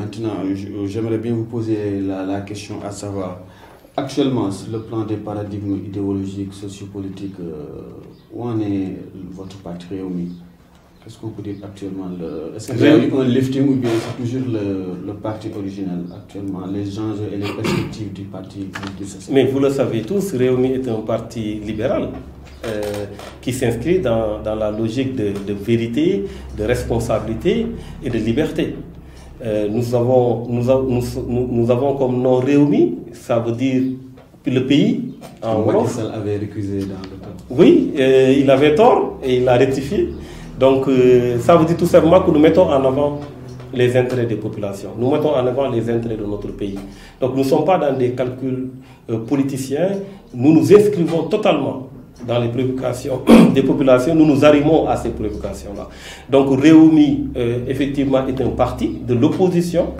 Maintenant, j'aimerais bien vous poser la question à savoir, actuellement, sur le plan des paradigmes idéologiques, sociopolitiques, où en est votre parti Réumi? Qu'est-ce qu'on peut dire actuellement? Est-ce qu'il y a eu un lifting ou bien c'est toujours le parti original actuellement, les enjeux et les perspectives du parti? Mais vous le savez tous, Réumi est un parti libéral qui s'inscrit dans la logique de vérité, de responsabilité et de liberté. Nous avons comme nom Réumi, ça veut dire le pays en Wolof. Macky Sall avait récusé dans le temps. Oui, il avait tort et il a rectifié. Donc ça veut dire tout simplement que nous mettons en avant les intérêts des populations. Nous mettons en avant les intérêts de notre pays. Donc nous ne sommes pas dans des calculs politiciens. Nous nous inscrivons totalement dans les préoccupations des populations. Nous nous arrimons à ces préoccupations-là. Donc Réumi, effectivement, est un parti de l'opposition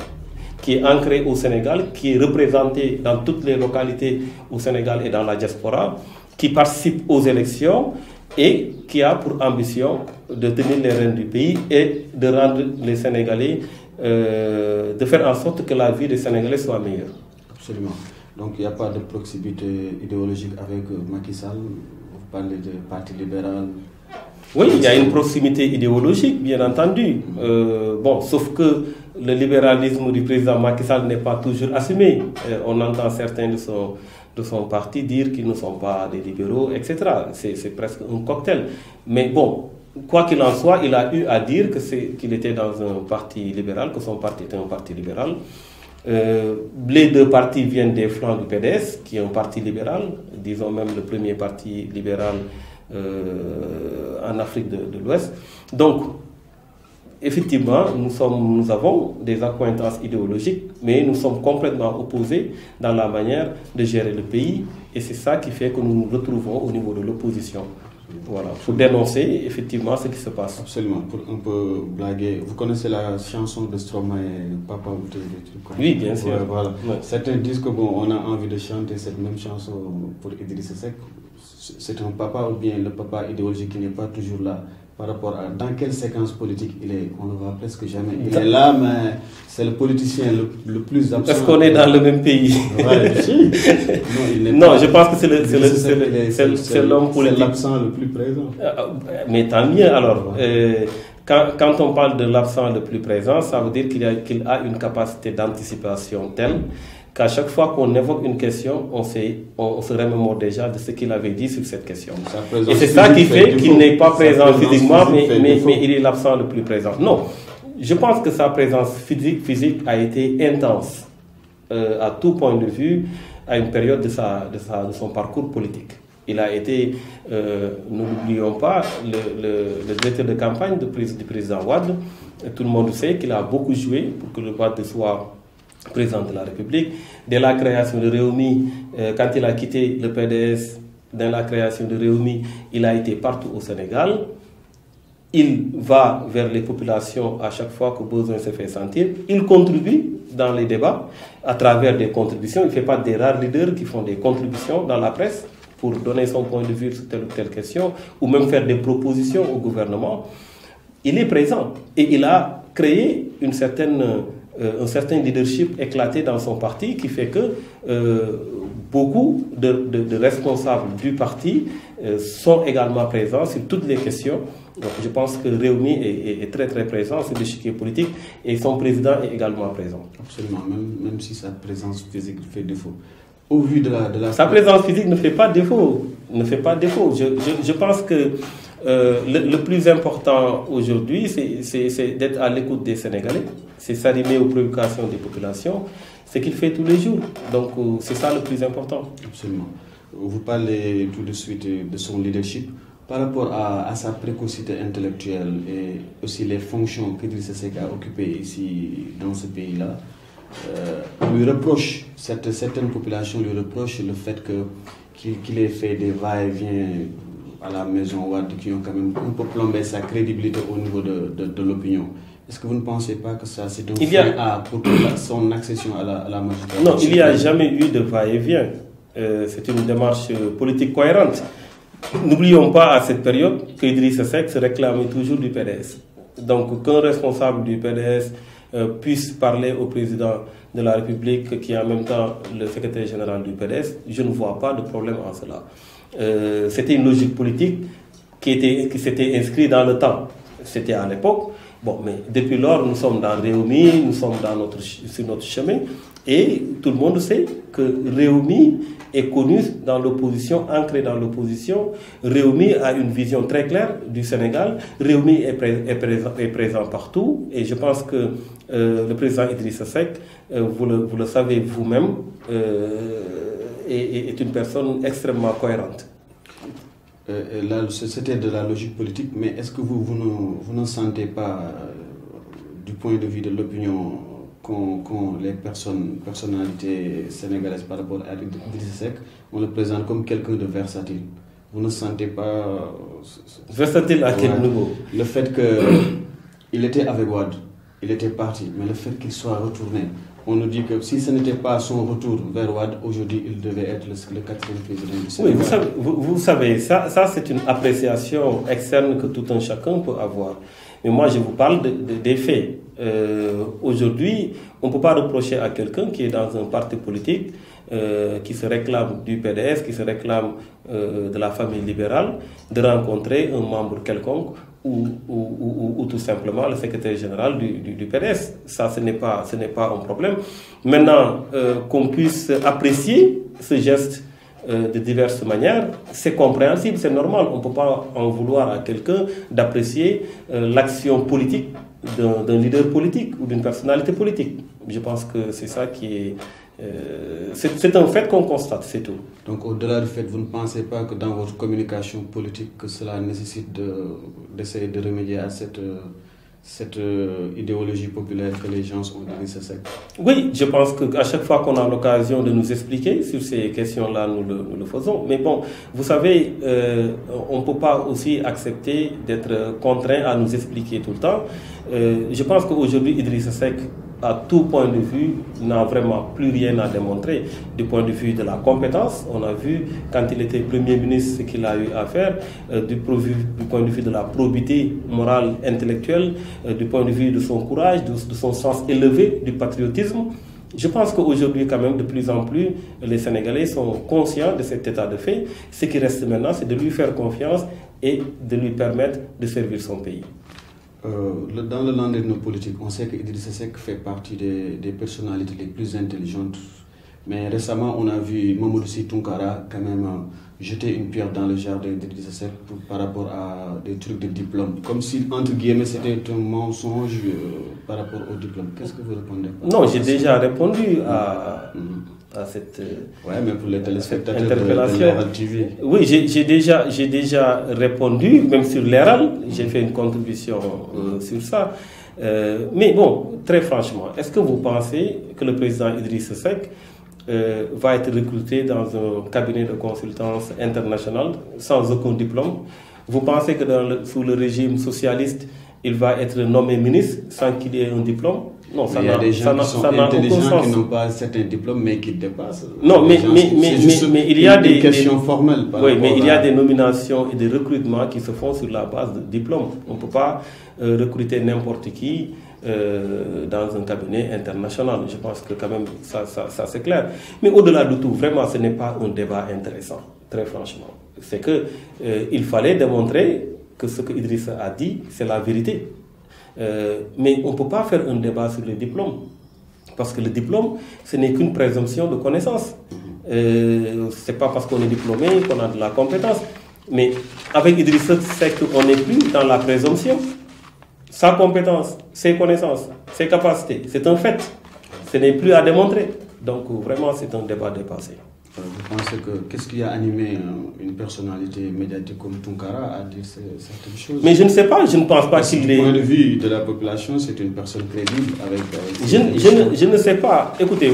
qui est ancré au Sénégal, qui est représenté dans toutes les localités au Sénégal et dans la diaspora, qui participe aux élections et qui a pour ambition de tenir les rênes du pays et de rendre les Sénégalais, de faire en sorte que la vie des Sénégalais soit meilleure. Absolument. Donc il n'y a pas de proximité idéologique avec Macky Sall. Vous parlez de parti libéral. Oui, il y a une proximité idéologique, bien entendu. Bon, sauf que le libéralisme du président Macky Sall n'est pas toujours assumé. On entend certains de son parti dire qu'ils ne sont pas des libéraux, etc. C'est presque un cocktail. Mais bon, quoi qu'il en soit, il a eu à dire qu'il était dans un parti libéral, que son parti était un parti libéral. Les deux partis viennent des flancs du PDS, qui est un parti libéral, disons même le premier parti libéral en Afrique de l'Ouest. Donc, effectivement, nous avons des accointances idéologiques, mais nous sommes complètement opposés dans la manière de gérer le pays, et c'est ça qui fait que nous nous retrouvons au niveau de l'opposition. Voilà, pour dénoncer effectivement ce qui se passe. Absolument, pour un peu blaguer. Vous connaissez la chanson de Stromae, Papa Outé, des trucs comme ça? Oui, bien sûr. Ouais, voilà. Ouais. Certains disent que bon, on a envie de chanter cette même chanson pour Idrissa Seck. C'est un papa ou bien le papa idéologique qui n'est pas toujours là par rapport à dans quelle séquence politique il est, on ne le voit presque jamais. Il est là, mais c'est le politicien le plus absent. Est-ce qu'on est dans le même pays? Ouais, si. Non, je pense que c'est l'homme politique. C'est l'absent le plus présent. Mais tant mieux alors. Quand on parle de l'absent le plus présent, ça veut dire qu'il a une capacité d'anticipation telle qu'à chaque fois qu'on évoque une question, on se remémore déjà de ce qu'il avait dit sur cette question. Et c'est ça qui fait qu'il n'est pas présent physiquement, mais il est l'absent le plus présent. Non, je pense que sa présence physique a été intense à tout point de vue à une période de son parcours politique. Il a été, n'oublions pas, le directeur de campagne du président Wade. Tout le monde sait qu'il a beaucoup joué pour que le Wade soit président de la République. Dès la création de Réumi, quand il a quitté le PDS, dans la création de Réumi, il a été partout au Sénégal. Il va vers les populations à chaque fois que besoin se fait sentir. Il contribue dans les débats à travers des contributions. Il ne fait pas des rares leaders qui font des contributions dans la presse pour donner son point de vue sur telle ou telle question, ou même faire des propositions au gouvernement. Il est présent et il a créé un certain leadership éclaté dans son parti qui fait que beaucoup de responsables du parti sont également présents sur toutes les questions. Donc je pense que Réumi est très très présent sur l'échiquier politique et son président est également présent. Absolument, même si sa présence physique fait défaut. Au vu de la... Sa présence physique ne fait pas défaut. Je pense que le plus important aujourd'hui, c'est d'être à l'écoute des Sénégalais, c'est s'arrimer aux préoccupations des populations, ce qu'il fait tous les jours. Donc c'est ça le plus important. Absolument. Vous parlez tout de suite de son leadership. Par rapport à sa précocité intellectuelle et aussi les fonctions qu'Idrissa Seck a occupées ici dans ce pays-là, lui reproche, certaines populations lui reprochent le fait qu'il ait fait des va-et-vient à la maison Wade qui ont quand même un peu plombé sa crédibilité au niveau de l'opinion. Est-ce que vous ne pensez pas que ça c'est un frein pour son accession à la magistrature? Non, il n'y a jamais eu de va-et-vient. C'est une démarche politique cohérente. N'oublions pas à cette période qu'Idrissa Seck se réclamait toujours du PDS. Donc qu'un responsable du PDS puisse parler au président de la République qui est en même temps le secrétaire général du PDS, je ne vois pas de problème en cela. C'était une logique politique qui s'était inscrite dans le temps. C'était à l'époque. Bon, mais depuis lors, nous sommes dans Réumi, nous sommes sur notre chemin, et tout le monde sait que Réumi est connu dans l'opposition, ancré dans l'opposition. Réumi a une vision très claire du Sénégal. Réumi est présent partout, et je pense que le président Idrissa Seck, vous le savez vous-même, est une personne extrêmement cohérente. C'était de la logique politique, mais est-ce que vous ne sentez pas, du point de vue de l'opinion, qu'ont les personnalités sénégalaises par rapport à Idrissa Seck, on le présente comme quelqu'un de versatile? Vous ne sentez pas... Versatile à quel niveau? Le fait qu'il était avec Wade, il était parti, mais le fait qu'il soit retourné, on nous dit que si ce n'était pas son retour vers Wade, aujourd'hui il devait être le 4e président du Sénégal. Oui, vous savez, ça c'est une appréciation externe que tout un chacun peut avoir. Mais moi je vous parle des faits. Aujourd'hui, on ne peut pas reprocher à quelqu'un qui est dans un parti politique, qui se réclame du PDS, qui se réclame de la famille libérale, de rencontrer un membre quelconque ou tout simplement le secrétaire général du PDS. Ça, ce n'est pas un problème. Maintenant, qu'on puisse apprécier ce geste de diverses manières, c'est compréhensible, c'est normal. On ne peut pas en vouloir à quelqu'un d'apprécier l'action politique d'un leader politique ou d'une personnalité politique. Je pense que c'est ça qui est... c'est un fait qu'on constate, c'est tout. Donc au-delà du fait, vous ne pensez pas que dans votre communication politique, que cela nécessite d'essayer de remédier à cette idéologie populaire que les gens ont nécessaire? Oui, je pense qu'à chaque fois qu'on a l'occasion de nous expliquer sur ces questions-là, nous le faisons. Mais bon, vous savez, on ne peut pas aussi accepter d'être contraint à nous expliquer tout le temps. Je pense qu'aujourd'hui, Idrissa Seck, à tout point de vue, n'a vraiment plus rien à démontrer. Du point de vue de la compétence, on a vu quand il était Premier ministre ce qu'il a eu à faire, du point de vue de la probité morale, intellectuelle, du point de vue de son courage, de son sens élevé du patriotisme. Je pense qu'aujourd'hui, quand même, de plus en plus, les Sénégalais sont conscients de cet état de fait. Ce qui reste maintenant, c'est de lui faire confiance et de lui permettre de servir son pays. Dans le landerneau politique, on sait qu'Idrissa Seck fait partie des personnalités les plus intelligentes. Mais récemment, on a vu Mamadou Sy Tounkara quand même jeter une pierre dans le jardin d'Idrissa Seck par rapport à des trucs de diplôme. Comme si, entre guillemets, c'était un mensonge par rapport au diplôme. Qu'est-ce que vous répondez? Non, j'ai déjà répondu à cette mais pour les téléspectateurs interpellation. De l'Herald TV. Oui, j'ai déjà répondu, même sur l'Herald, j'ai fait une contribution sur ça. Mais bon, très franchement, est-ce que vous pensez que le président Idrissa Seck va être recruté dans un cabinet de consultance international sans aucun diplôme? Vous pensez que sous le régime socialiste, il va être nommé ministre sans qu'il ait un diplôme? Non, il y a des gens qui sont intelligents qui n'ont pas certains diplômes mais qui dépassent. Non, mais il y a des questions formelles. Oui, mais il y a des nominations et des recrutements qui se font sur la base de diplômes. On ne peut pas recruter n'importe qui dans un cabinet international. Je pense que quand même ça c'est clair. Mais au-delà de tout, vraiment, ce n'est pas un débat intéressant, très franchement. C'est que il fallait démontrer que ce que Idrissa a dit, c'est la vérité. Mais on ne peut pas faire un débat sur le diplôme. Parce que le diplôme, ce n'est qu'une présomption de connaissance. Ce n'est pas parce qu'on est diplômé qu'on a de la compétence. Mais avec Idrissa Seck, on n'est plus dans la présomption. Sa compétence, ses connaissances, ses capacités, c'est un fait. Ce n'est plus à démontrer. Donc vraiment, c'est un débat dépassé. Vous pensez que qu'est-ce qui a animé une personnalité médiatique comme Tounkara à dire certaines choses? Mais je ne sais pas, je ne pense pas qu'il est... Du point de vue de la population, c'est une personne crédible avec je ne sais pas. Écoutez,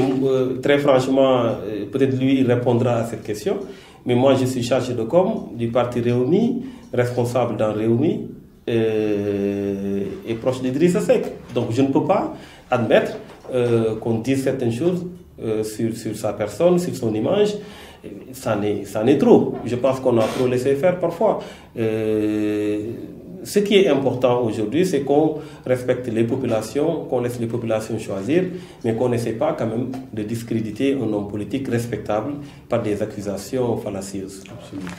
très franchement, peut-être lui il répondra à cette question. Mais moi, je suis chargé de com du parti Réumi, responsable dans Réumi et proche d'Idrissa Seck. Donc je ne peux pas admettre qu'on dise certaines choses sur sa personne, sur son image. Ça n'est trop. Je pense qu'on a trop laissé faire parfois. ce qui est important aujourd'hui, c'est qu'on respecte les populations, qu'on laisse les populations choisir, mais qu'on n'essaie pas quand même de discréditer un homme politique respectable par des accusations fallacieuses. Absolument.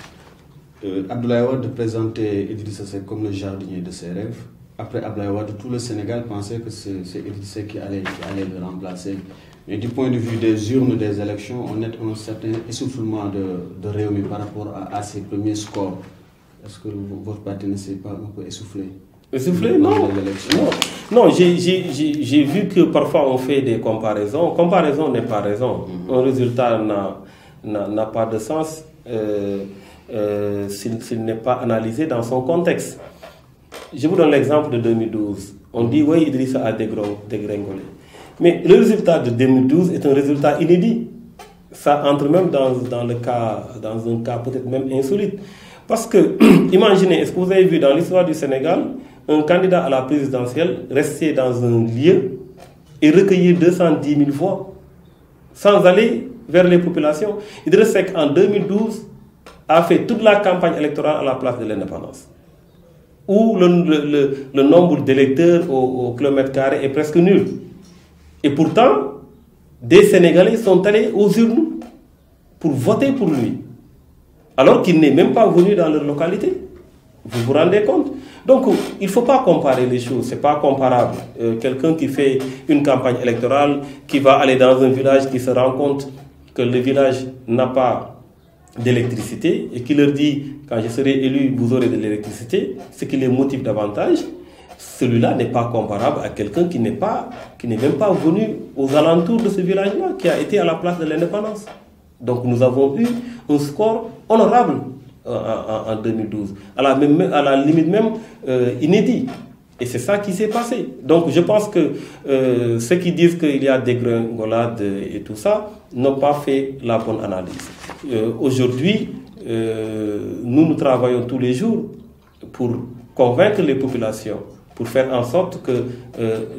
Abdoulaye Wade présentait Idrissa Seck comme le jardinier de ses rêves. Après Abdoulaye Wade, tout le Sénégal pensait que c'est Idrissa Seck qui allait le remplacer. Mais du point de vue des urnes des élections, on est un certain essoufflement de Rewmi par rapport à ses premiers scores. Est-ce que votre parti ne s'est pas un peu essoufflé? Essoufflé? Non, j'ai vu que parfois on fait des comparaisons. Comparaison n'est pas raison. Un résultat n'a pas de sens s'il n'est pas analysé dans son contexte. Je vous donne l'exemple de 2012. On dit oui, Idrissa a dégringolé. Mais le résultat de 2012 est un résultat inédit. Ça entre même dans un cas peut-être même insolite. Parce que, imaginez, est-ce que vous avez vu dans l'histoire du Sénégal, un candidat à la présidentielle rester dans un lieu et recueillir 210 000 voix sans aller vers les populations? Idrissa Seck, en 2012, a fait toute la campagne électorale à la place de l'indépendance, où le nombre d'électeurs au kilomètre carré est presque nul. Et pourtant, des Sénégalais sont allés aux urnes pour voter pour lui, alors qu'il n'est même pas venu dans leur localité. Vous vous rendez compte? Donc, il ne faut pas comparer les choses, ce n'est pas comparable. Quelqu'un qui fait une campagne électorale, qui va aller dans un village, qui se rend compte que le village n'a pas d'électricité et qui leur dit, quand je serai élu, vous aurez de l'électricité, ce qui les motive davantage, celui-là n'est pas comparable à quelqu'un qui n'est même pas venu aux alentours de ce village-là, qui a été à la place de l'indépendance. Donc nous avons eu un score honorable en 2012, à la limite même inédit. Et c'est ça qui s'est passé. Donc je pense que ceux qui disent qu'il y a des dégringolades et tout ça n'ont pas fait la bonne analyse. Aujourd'hui, nous travaillons tous les jours pour convaincre les populations, pour faire en sorte que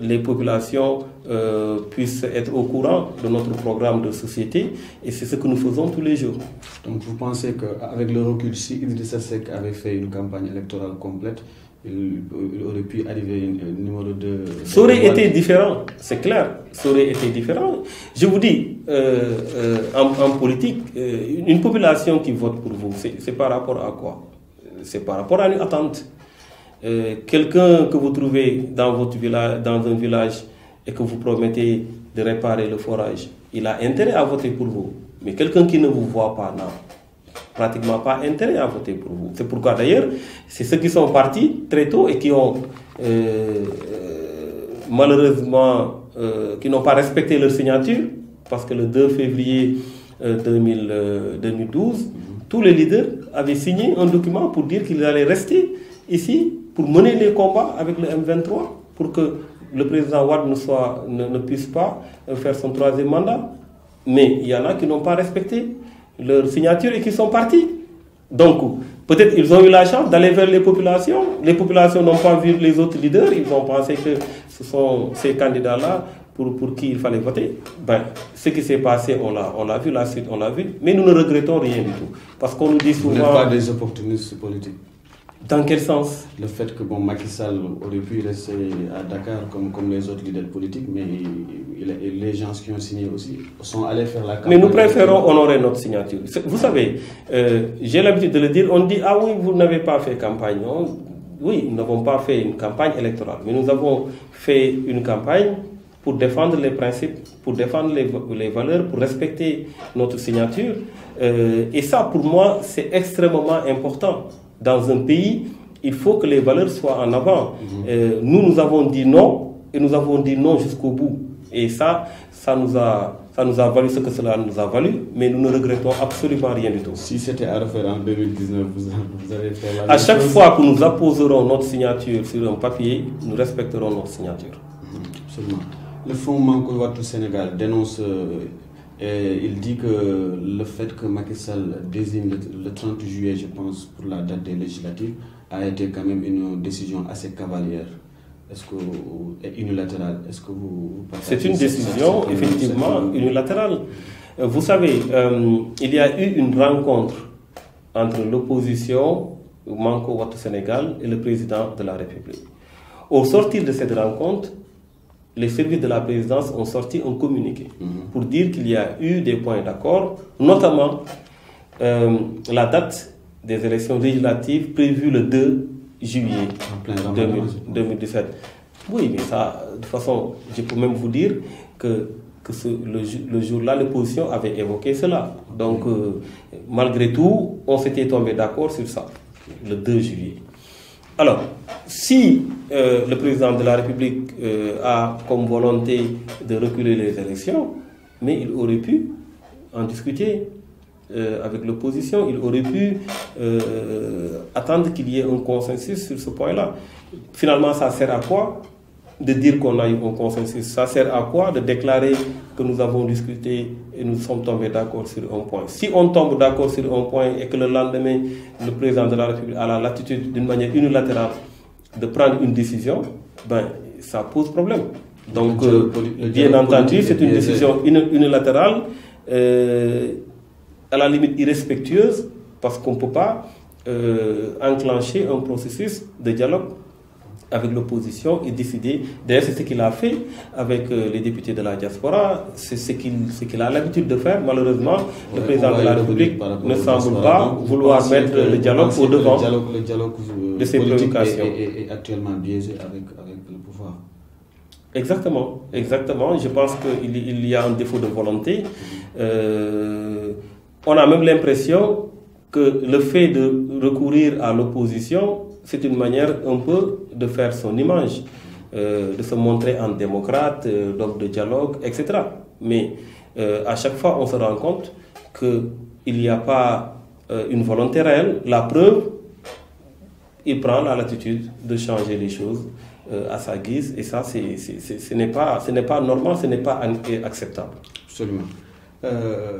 les populations puissent être au courant de notre programme de société, et c'est ce que nous faisons tous les jours. Donc vous pensez qu'avec le recul, si Idrissa Seck avait fait une campagne électorale complète, il aurait pu arriver numéro 2? Ça aurait été différent, c'est clair, ça aurait été différent. Je vous dis, en politique, une population qui vote pour vous, c'est par rapport à quoi? C'est par rapport à une attente. Quelqu'un que vous trouvez dans votre village, dans un village, et que vous promettez de réparer le forage, il a intérêt à voter pour vous. Mais quelqu'un qui ne vous voit pas n'a pratiquement pas intérêt à voter pour vous. C'est pourquoi d'ailleurs, c'est ceux qui sont partis très tôt et qui ont malheureusement qui n'ont pas respecté leur signature, parce que le 2 février 2012, tous les leaders avaient signé un document pour dire qu'ils allaient rester ici pour mener les combats avec le M23, pour que le président Wade ne puisse pas faire son 3e mandat. Mais il y en a qui n'ont pas respecté leur signature et qui sont partis. Donc, peut-être ils ont eu la chance d'aller vers les populations. Les populations n'ont pas vu les autres leaders. Ils ont pensé que ce sont ces candidats-là pour qui il fallait voter. Ben, ce qui s'est passé, on l'a vu, la suite, on l'a vu. Mais nous ne regrettons rien du tout. Parce qu'on nous dit souvent... Vous n'êtes pas des opportunistes politiques? Dans quel sens? Le fait que Macky Sall aurait pu rester à Dakar comme les autres leaders politiques, mais les gens qui ont signé aussi sont allés faire la campagne. Mais nous préférons honorer notre signature. Vous savez, j'ai l'habitude de le dire, on dit « Ah oui, vous n'avez pas fait campagne. » Oui, nous n'avons pas fait une campagne électorale, mais nous avons fait une campagne pour défendre les principes, pour défendre les valeurs, pour respecter notre signature. Et ça, pour moi, c'est extrêmement important. Dans un pays, il faut que les valeurs soient en avant. Nous avons dit non, et nous avons dit non jusqu'au bout. Et ça nous a valu ce que cela nous a valu, mais nous ne regrettons absolument rien du tout. Si c'était à refaire en 2019, vous avez fait la même chose. À chaque fois que nous apposerons notre signature sur un papier, nous respecterons notre signature. Absolument. Le Fonds Manko Wattu Sénégal dénonce... Et il dit que le fait que Macky Sall désigne le 30 juillet, je pense, pour la date des législatives, a été quand même une décision assez cavalière. Est-ce que unilatérale? Est-ce que vous C'est une décision effectivement unilatérale. Vous savez, il y a eu une rencontre entre l'opposition, Manko Wattu Sénégal et le président de la République. Au sortir de cette rencontre, les services de la présidence ont sorti un communiqué pour dire qu'il y a eu des points d'accord, notamment la date des élections législatives prévues le 2 juillet 2017. Oui, mais ça, de toute façon, je peux même vous dire que le jour-là, l'opposition avait évoqué cela. Donc, malgré tout, on s'était tombé d'accord sur ça, le 2 juillet. Alors, si le président de la République a comme volonté de reculer les élections, mais il aurait pu en discuter avec l'opposition, il aurait pu attendre qu'il y ait un consensus sur ce point-là. Finalement, ça sert à quoi de dire qu'on a eu un consensus? Ça sert à quoi de déclarer que nous avons discuté et nous sommes tombés d'accord sur un point? Si on tombe d'accord sur un point et que le lendemain, le président de la République a la latitude d'une manière unilatérale de prendre une décision, ben, ça pose problème. Donc, bien entendu, c'est une décision unilatérale, à la limite irrespectueuse, parce qu'on ne peut pas enclencher un processus de dialogue avec l'opposition et décider. D'ailleurs, c'est ce qu'il a fait avec les députés de la diaspora. C'est ce qu'il a l'habitude de faire. Malheureusement, le président de la République ne semble pas vouloir mettre le dialogue au devant de ses préoccupations. Est actuellement biaisé avec le pouvoir. Exactement, exactement. Je pense qu'il y a un défaut de volonté. On a même l'impression que le fait de recourir à l'opposition, c'est une manière un peu de faire son image, de se montrer en démocrate, d'homme de dialogue, etc. Mais à chaque fois, on se rend compte qu'il n'y a pas une volonté réelle. La preuve, il prend la latitude de changer les choses à sa guise. Et ça, ce n'est pas normal, ce n'est pas acceptable. Absolument.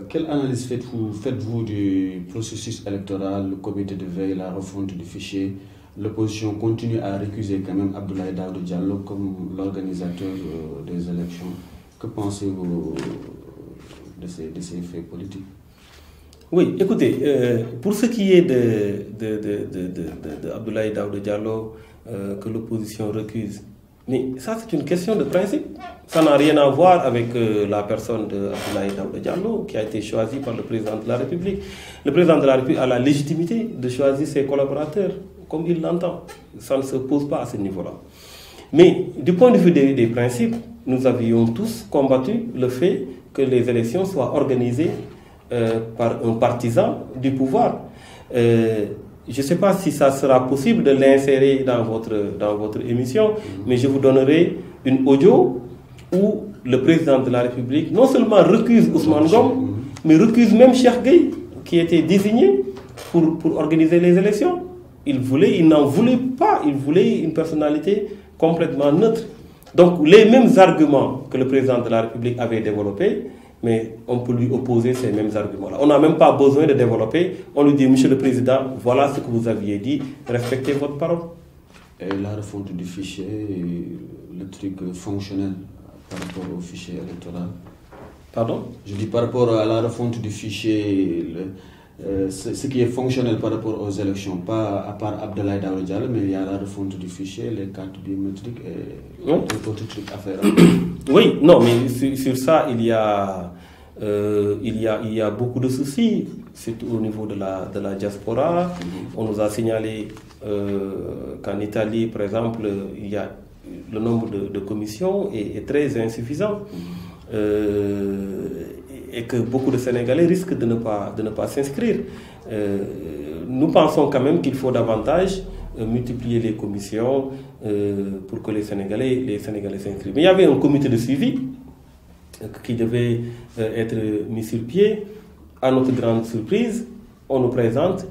Quelle analyse faites-vous du processus électoral, le comité de veille, la refonte du fichier? L'opposition continue à récuser quand même Abdoulaye Daouda Diallo comme l'organisateur des élections. Que pensez-vous de ces faits politiques? Oui, écoutez, pour ce qui est de Abdoulaye Daouda Diallo, que l'opposition recuse, mais ça c'est une question de principe. Ça n'a rien à voir avec la personne d'Abdoulaye Daouda Diallo qui a été choisi par le président de la République. Le président de la République a la légitimité de choisir ses collaborateurs comme il l'entend. Ça ne se pose pas à ce niveau-là. Mais du point de vue des principes, nous avions tous combattu le fait que les élections soient organisées par un partisan du pouvoir. Je ne sais pas si ça sera possible de l'insérer dans votre émission, mais je vous donnerai une audio où le président de la République non seulement recuse Ousmane Ngom, mais recuse même Cheikh Gueye, qui était désigné pour organiser les élections. Il n'en voulait pas, il voulait une personnalité complètement neutre. Donc les mêmes arguments que le président de la République avait développés, mais on peut lui opposer ces mêmes arguments-là. On n'a même pas besoin de développer. On lui dit, Monsieur le Président, voilà ce que vous aviez dit, respectez votre parole. Et la refonte du fichier, le truc fonctionnel par rapport au fichier électoral. Pardon? Je dis par rapport à la refonte du fichier, ce qui est fonctionnel par rapport aux élections, pas à part Abdoulaye Daouda Diallo, mais il y a la refonte du fichier, les cartes biométriques et d'autres trucs à faire. Oui, non, mais sur ça, il y a beaucoup de soucis, surtout au niveau de la diaspora. On nous a signalé qu'en Italie, par exemple, il y a le nombre de commissions est très insuffisant. Et que beaucoup de Sénégalais risquent de ne pas s'inscrire. Nous pensons quand même qu'il faut davantage multiplier les commissions pour que les Sénégalais s'inscrivent. Mais il y avait un comité de suivi qui devait être mis sur pied. À notre grande surprise, on nous présente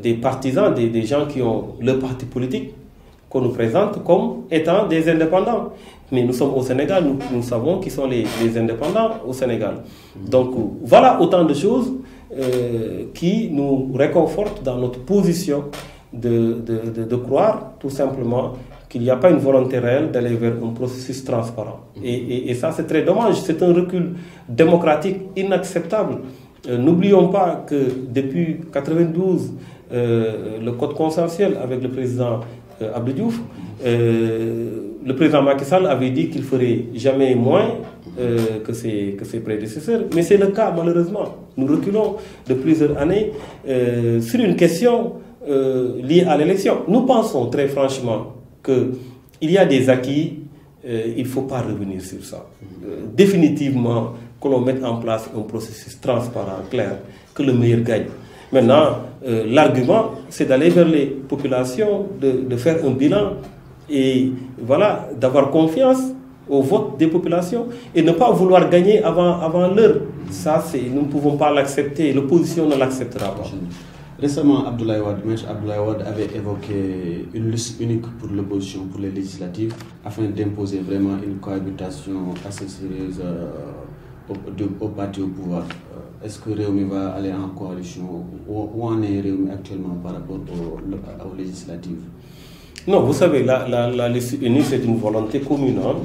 des partisans, des gens qui ont leur parti politique, qu'on nous présente comme étant des indépendants. Mais nous sommes au Sénégal, nous savons qui sont les indépendants au Sénégal. Donc voilà autant de choses qui nous réconfortent dans notre position de croire tout simplement qu'il n'y a pas une volonté réelle d'aller vers un processus transparent. Et ça c'est très dommage, c'est un recul démocratique inacceptable. N'oublions pas que depuis 1992, le code consensuel avec le président Abdou Diouf. Le président Macky Sall avait dit qu'il ferait jamais moins que ses prédécesseurs, mais c'est le cas malheureusement. Nous reculons de plusieurs années sur une question liée à l'élection. Nous pensons très franchement qu'il y a des acquis, il ne faut pas revenir sur ça. Définitivement, que l'on mette en place un processus transparent, clair, que le meilleur gagne. Maintenant, l'argument, c'est d'aller vers les populations, de faire un bilan et voilà, d'avoir confiance au vote des populations et ne pas vouloir gagner avant l'heure. Ça, nous ne pouvons pas l'accepter. L'opposition ne l'acceptera pas. Récemment, Abdoulaye Wade avait évoqué une liste unique pour l'opposition, pour les législatives, afin d'imposer vraiment une cohabitation assez sérieuse au parti au pouvoir. Est-ce que Réumi va aller en coalition? Où en est Réumi actuellement par rapport aux législatives? Non, vous savez, la liste unique, c'est une volonté commune. Hein.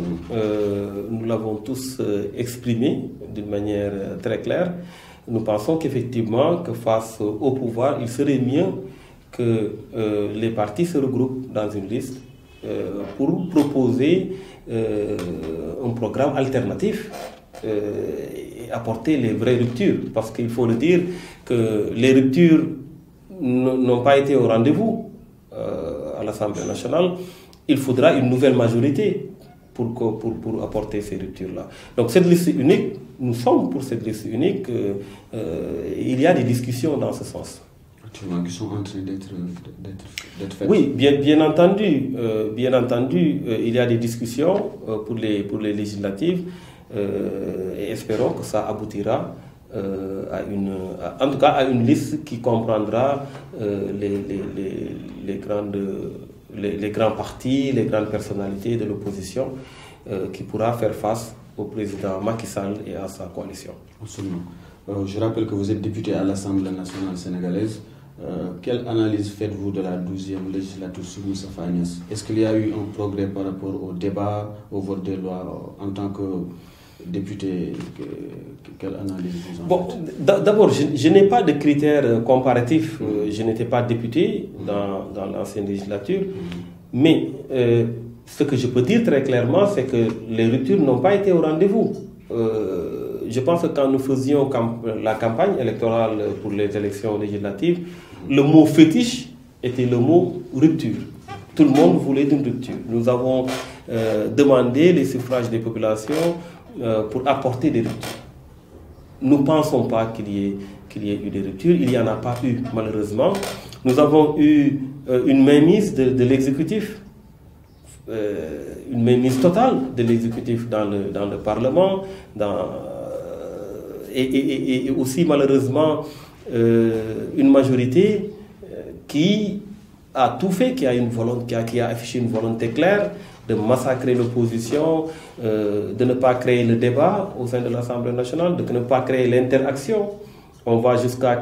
Nous l'avons tous exprimée d'une manière très claire. Nous pensons qu'effectivement, que face au pouvoir, il serait mieux que les partis se regroupent dans une liste pour proposer un programme alternatif et apporter les vraies ruptures. Parce qu'il faut le dire que les ruptures n'ont pas été au rendez-vous à l'Assemblée nationale. Il faudra une nouvelle majorité pour apporter ces ruptures-là. Donc cette liste unique, nous sommes pour cette liste unique. Il y a des discussions dans ce sens. Actuellement, qui sont en train d'être faites. Oui, bien entendu, il y a des discussions pour les législatives et espérons que ça aboutira en tout cas à une liste qui comprendra les grands partis, les grandes personnalités de l'opposition qui pourra faire face au président Macky Sall et à sa coalition. Absolument. Je rappelle que vous êtes député à l'Assemblée nationale sénégalaise. Quelle analyse faites-vous de la 12e législature sur Moustapha Niasse? Est-ce qu'il y a eu un progrès par rapport au débat, au vote des lois en tant que député? Quelle analyse vous en faites? D'abord, je n'ai pas de critères comparatifs. Je n'étais pas député dans l'ancienne législature. Mais ce que je peux dire très clairement, c'est que les ruptures n'ont pas été au rendez-vous. Je pense que quand nous faisions la campagne électorale pour les élections législatives, le mot fétiche était le mot rupture. Tout le monde voulait une rupture. Nous avons demandé les suffrages des populations pour apporter des ruptures. Nous ne pensons pas qu'il y ait eu des ruptures. Il n'y en a pas eu, malheureusement. Nous avons eu une mainmise de l'exécutif, une mainmise totale de l'exécutif dans le Parlement, et aussi malheureusement une majorité qui a tout fait, qui a affiché une volonté claire de massacrer l'opposition, de ne pas créer le débat au sein de l'Assemblée nationale, de ne pas créer l'interaction. On va jusqu'à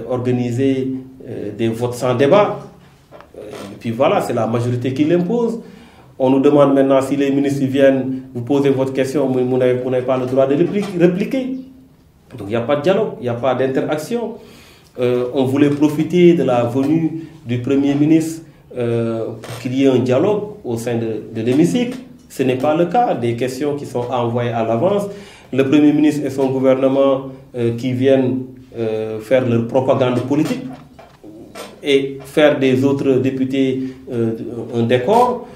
organiser des votes sans débat. Et puis voilà, c'est la majorité qui l'impose. On nous demande maintenant, si les ministres viennent, vous posez votre question, vous n'avez pas le droit de répliquer. Donc il n'y a pas de dialogue, il n'y a pas d'interaction. On voulait profiter de la venue du Premier ministre pour qu'il y ait un dialogue au sein de l'hémicycle. Ce n'est pas le cas. Des questions qui sont envoyées à l'avance. Le Premier ministre et son gouvernement qui viennent faire leur propagande politique et faire des autres députés un décor.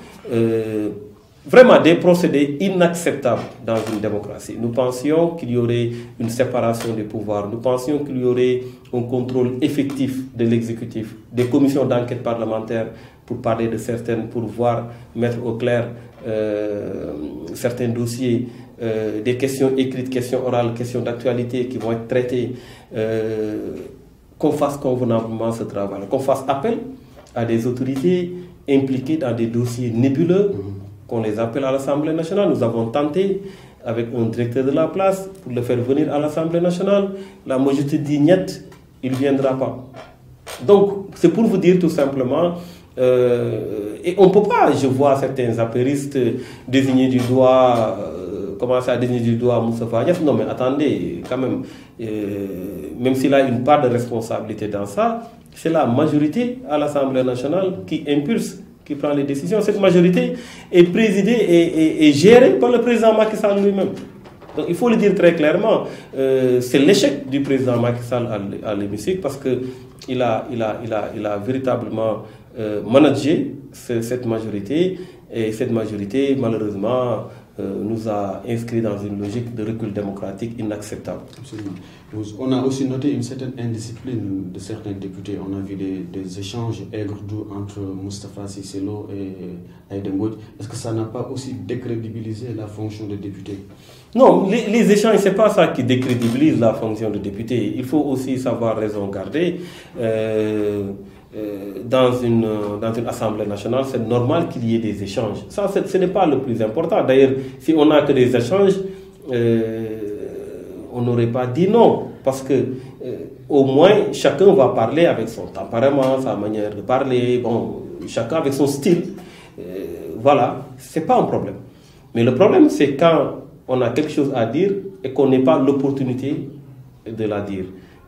Vraiment des procédés inacceptables dans une démocratie. Nous pensions qu'il y aurait une séparation des pouvoirs. Nous pensions qu'il y aurait un contrôle effectif de l'exécutif, des commissions d'enquête parlementaire pour parler de certaines, pour voir mettre au clair certains dossiers, des questions écrites, questions orales, questions d'actualité qui vont être traitées, qu'on fasse convenablement ce travail, qu'on fasse appel à des autorités impliqués dans des dossiers nébuleux, qu'on les appelle à l'Assemblée nationale. Nous avons tenté avec un directeur de la place pour le faire venir à l'Assemblée nationale. La majorité dit niet, il ne viendra pas. Donc, c'est pour vous dire tout simplement, et on ne peut pas, je vois certains apéristes désigner du doigt, commencer à désigner du doigt Moustapha Niasse. Non mais attendez, quand même, même s'il a une part de responsabilité dans ça, c'est la majorité à l'Assemblée nationale qui impulse, qui prend les décisions. Cette majorité est présidée et gérée par le président Macky Sall lui-même. Donc il faut le dire très clairement, c'est l'échec du président Macky Sall à l'hémicycle parce qu'il a véritablement managé cette majorité, et cette majorité malheureusement nous a inscrits dans une logique de recul démocratique inacceptable. Absolument. On a aussi noté une certaine indiscipline de certains députés. On a vu des échanges aigres-doux entre Moustapha Cissé Lo et Aïda Mbodj. Est-ce que ça n'a pas aussi décrédibilisé la fonction de député? Non, les échanges, ce n'est pas ça qui décrédibilise la fonction de député. Il faut aussi savoir raison garder. Dans une assemblée nationale, c'est normal qu'il y ait des échanges. Ça, ce n'est pas le plus important. D'ailleurs, si on n'a que des échanges, on n'aurait pas dit non. Parce que au moins, chacun va parler avec son tempérament, sa manière de parler, bon, chacun avec son style. Voilà, ce n'est pas un problème. Mais le problème, c'est quand on a quelque chose à dire et qu'on n'ait pas l'opportunité de la dire.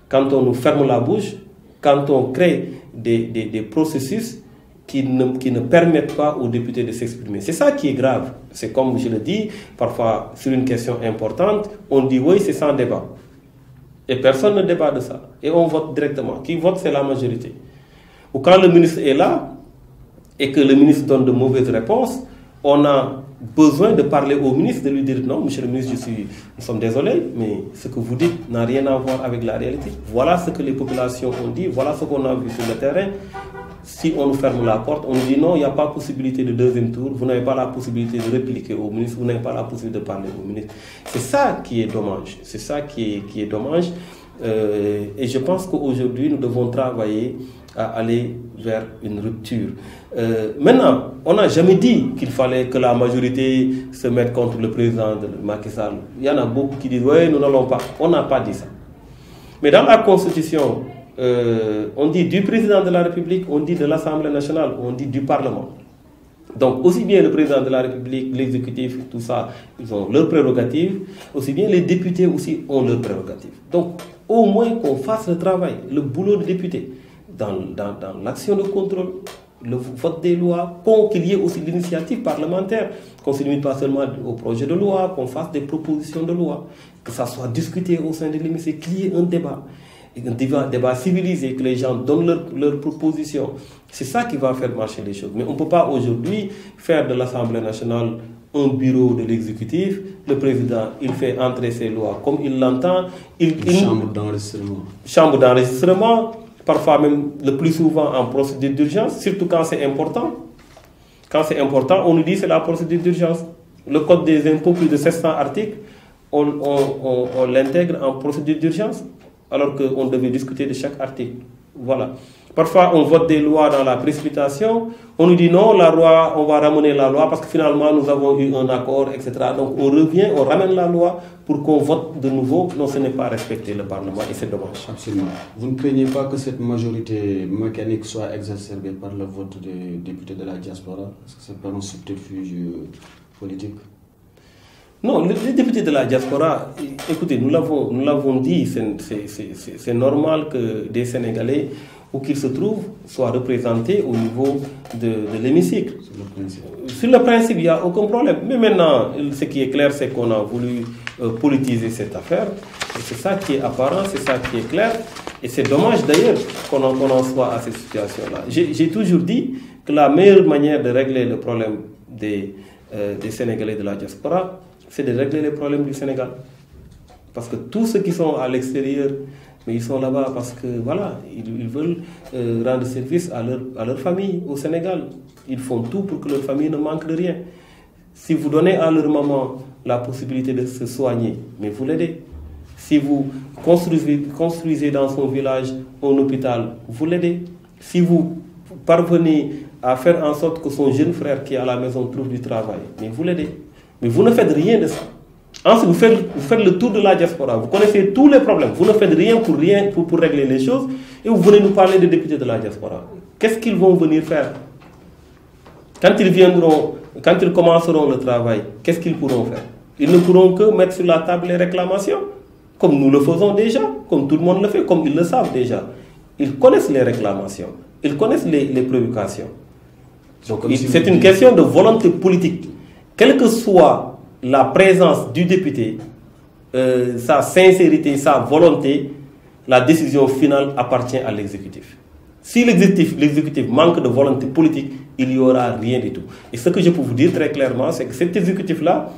Quand on nous ferme la bouche, quand on crée des processus qui ne permettent pas aux députés de s'exprimer. C'est ça qui est grave. C'est comme je le dis, parfois sur une question importante, on dit oui, c'est sans débat. Et personne ne débat de ça. Et on vote directement. Qui vote, c'est la majorité. Ou quand le ministre est là et que le ministre donne de mauvaises réponses, on a besoin de parler au ministre, de lui dire non, monsieur le ministre, nous sommes désolés, mais ce que vous dites n'a rien à voir avec la réalité. Voilà ce que les populations ont dit, voilà ce qu'on a vu sur le terrain. Si on nous ferme la porte, on nous dit non, il n'y a pas possibilité de deuxième tour, vous n'avez pas la possibilité de répliquer au ministre, vous n'avez pas la possibilité de parler au ministre. C'est ça qui est dommage. C'est ça qui est dommage. Et je pense qu'aujourd'hui, nous devons travailler à aller vers une rupture. Maintenant, on n'a jamais dit qu'il fallait que la majorité se mette contre le président de Macky Sall. Il y en a beaucoup qui disent oui, nous n'allons pas. On n'a pas dit ça. Mais dans la Constitution, on dit du président de la République, on dit de l'Assemblée nationale, on dit du Parlement. Donc, aussi bien le président de la République, l'exécutif, tout ça, ils ont leurs prérogatives. Aussi bien les députés aussi ont leurs prérogatives. Donc, au moins qu'on fasse le travail, le boulot de député, dans l'action de contrôle, le vote des lois, qu'il y ait aussi l'initiative parlementaire, qu'on ne se limite pas seulement au projet de loi, qu'on fasse des propositions de loi, que ça soit discuté au sein de l'hémicycle, qu'il y ait un débat civilisé, que les gens donnent leurs propositions. C'est ça qui va faire marcher les choses. Mais on ne peut pas aujourd'hui faire de l'Assemblée nationale un bureau de l'exécutif. Le président, il fait entrer ses lois comme il l'entend. Chambre d'enregistrement. Chambre d'enregistrement, parfois même le plus souvent en procédure d'urgence, surtout quand c'est important. Quand c'est important, on nous dit que c'est la procédure d'urgence. Le code des impôts, plus de 700 articles, on l'intègre en procédure d'urgence, alors qu'on devait discuter de chaque article. Voilà. Parfois, on vote des lois dans la précipitation. On nous dit non, la loi, on va ramener la loi parce que finalement, nous avons eu un accord, etc. Donc, on revient, on ramène la loi pour qu'on vote de nouveau. Non, ce n'est pas respecter le Parlement et c'est dommage. Absolument. Vous ne craignez pas que cette majorité mécanique soit exacerbée par le vote des députés de la diaspora? Est-ce que c'est pas un subterfuge politique? Non, les députés de la diaspora, écoutez, nous l'avons dit, c'est normal que des Sénégalais, où qu'ils se trouvent, soient représentés au niveau de l'hémicycle. Sur le principe, il n'y a aucun problème. Mais maintenant, ce qui est clair, c'est qu'on a voulu politiser cette affaire. Et c'est ça qui est apparent, c'est ça qui est clair. Et c'est dommage d'ailleurs qu'on en soit à cette situation-là. J'ai toujours dit que la meilleure manière de régler le problème des Sénégalais de la diaspora, c'est de régler les problèmes du Sénégal. Parce que tous ceux qui sont à l'extérieur, mais ils sont là-bas parce que voilà, ils veulent rendre service à leur famille au Sénégal. Ils font tout pour que leur famille ne manque de rien. Si vous donnez à leur maman la possibilité de se soigner, mais vous l'aidez. Si vous construisez dans son village un hôpital, vous l'aidez. Si vous parvenez à faire en sorte que son jeune frère qui est à la maison trouve du travail, mais vous l'aidez. Mais vous ne faites rien de ça. Ensuite, vous faites le tour de la diaspora. Vous connaissez tous les problèmes. Vous ne faites rien pour régler les choses. Et vous venez nous parler des députés de la diaspora. Qu'est-ce qu'ils vont venir faire? Quand ils commenceront le travail, qu'est-ce qu'ils pourront faire? Ils ne pourront que mettre sur la table les réclamations, comme nous le faisons déjà, comme tout le monde le fait, comme ils le savent déjà. ils connaissent les réclamations, ils connaissent les préoccupations. Donc c'est une question de volonté politique. Quelle que soit la présence du député, sa sincérité, sa volonté, la décision finale appartient à l'exécutif. Si l'exécutif manque de volonté politique, il n'y aura rien du tout. Et ce que je peux vous dire très clairement, c'est que cet exécutif-là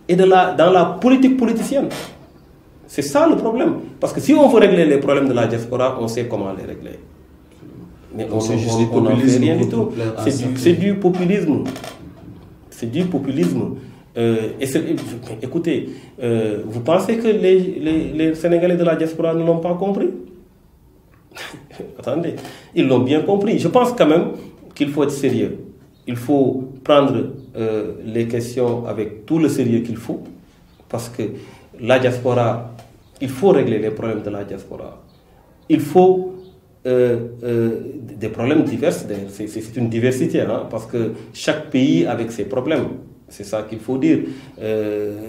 est dans la politique politicienne. C'est ça le problème. Parce que si on veut régler les problèmes de la diaspora, on sait comment les régler. Mais on n'en fait rien du tout. C'est du populisme. C'est du populisme. Écoutez, vous pensez que les Sénégalais de la diaspora ne l'ont pas compris? Attendez, ils l'ont bien compris. Je pense quand même qu'il faut être sérieux. Il faut prendre les questions avec tout le sérieux qu'il faut. Parce que la diaspora, il faut régler les problèmes de la diaspora. Il faut des problèmes divers. C'est une diversité, hein, parce que chaque pays avec ses problèmes. C'est ça qu'il faut dire.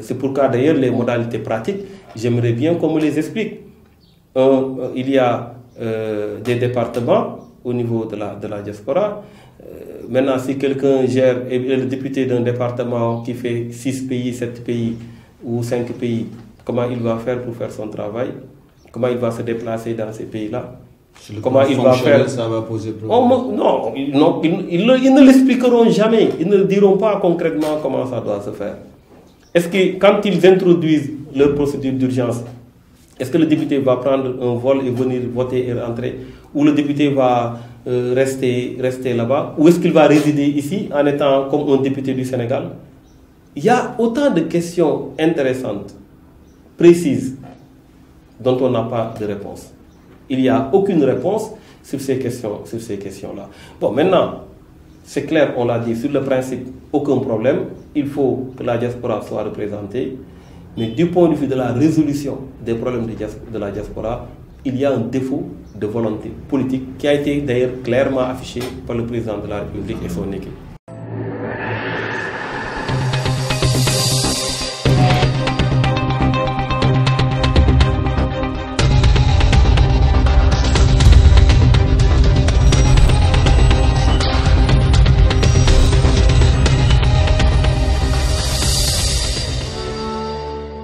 C'est pourquoi d'ailleurs les modalités pratiques, j'aimerais bien qu'on me les explique. Il y a des départements au niveau de la diaspora. Maintenant, si quelqu'un gère, est le député d'un département qui fait 6 pays, 7 pays ou 5 pays, comment il va faire pour faire son travail? Comment il va se déplacer dans ces pays-là? Comment il va faire? Ça va poser problème. Non, ils ne l'expliqueront jamais. Ils ne diront pas concrètement comment ça doit se faire. Est-ce que quand ils introduisent leur procédure d'urgence, est-ce que le député va prendre un vol et venir voter et rentrer? Ou le député va rester là-bas? Ou est-ce qu'il va résider ici en étant comme un député du Sénégal? Il y a autant de questions intéressantes, précises, dont on n'a pas de réponse. Il n'y a aucune réponse sur ces questions-là. Bon, maintenant, c'est clair, on l'a dit, sur le principe, aucun problème. Il faut que la diaspora soit représentée. Mais du point de vue de la résolution des problèmes de la diaspora, il y a un défaut de volonté politique qui a été d'ailleurs clairement affiché par le président de la République et son équipe.